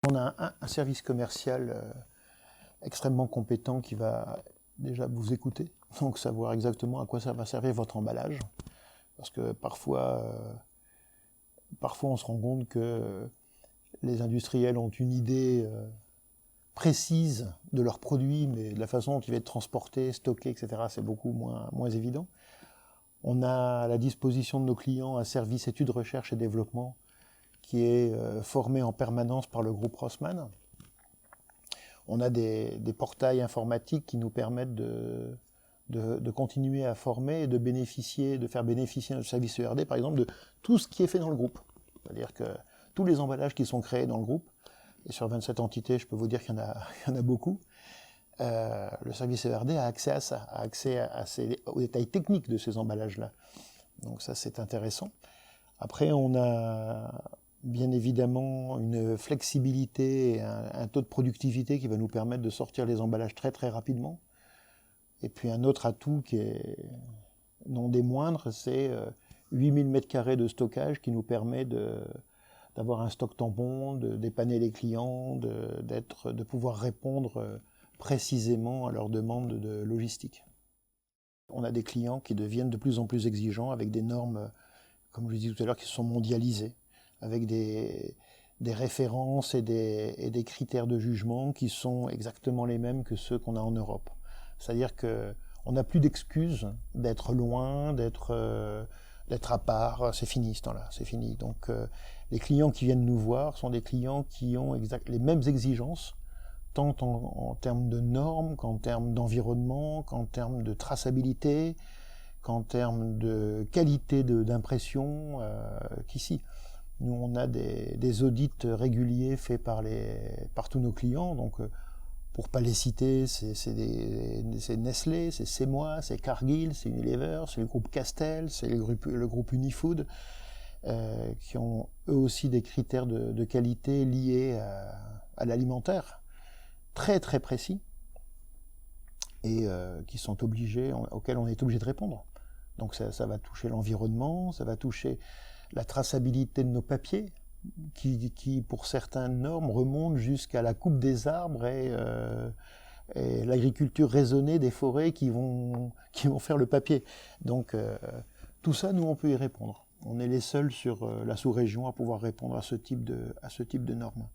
On a un service commercial extrêmement compétent qui va déjà vous écouter, donc savoir exactement à quoi ça va servir votre emballage. Parce que parfois on se rend compte que les industriels ont une idée précise de leurs produits, mais de la façon dont il va être transporté, stocké, etc., c'est beaucoup moins évident. On a à la disposition de nos clients un service études, recherche et développement qui est formé en permanence par le groupe Rossmann. On a des portails informatiques qui nous permettent de continuer à former et de faire bénéficier notre service ERD, par exemple, de tout ce qui est fait dans le groupe. C'est-à-dire que tous les emballages qui sont créés dans le groupe, et sur 27 entités, je peux vous dire qu'il y en a beaucoup, le service ERD a accès à ça, a accès aux détails techniques de ces emballages-là. Donc ça, c'est intéressant. Après, on a bien évidemment une flexibilité et un taux de productivité qui va nous permettre de sortir les emballages très très rapidement. Et puis un autre atout qui est non des moindres, c'est 8000 m² de stockage qui nous permet d'avoir un stock tampon, de dépanner les clients, de pouvoir répondre précisément à leurs demandes de logistique. On a des clients qui deviennent de plus en plus exigeants avec des normes, comme je le disais tout à l'heure, qui sont mondialisées, avec des références et des critères de jugement qui sont exactement les mêmes que ceux qu'on a en Europe. C'est-à-dire qu'on n'a plus d'excuses d'être loin, d'être à part, c'est fini ce temps-là, c'est fini. Donc les clients qui viennent nous voir sont des clients qui ont les mêmes exigences, tant en termes de normes, qu'en termes d'environnement, qu'en termes de traçabilité, qu'en termes de qualité d'impression qu'ici. Nous, on a des audits réguliers faits par tous nos clients, donc pour pas les citer, c'est Nestlé, c'est Semois, c'est Cargill, c'est Unilever, c'est le groupe Castel, c'est le groupe Unifood, qui ont eux aussi des critères de qualité liés à l'alimentaire, très très précis, et qui sont auxquels on est obligé de répondre. Donc ça va toucher l'environnement, ça va toucher la traçabilité de nos papiers, qui pour certaines normes remontent jusqu'à la coupe des arbres et l'agriculture raisonnée des forêts qui vont faire le papier. Donc tout ça, nous, on peut y répondre. On est les seuls sur la sous-région à pouvoir répondre à ce type de normes.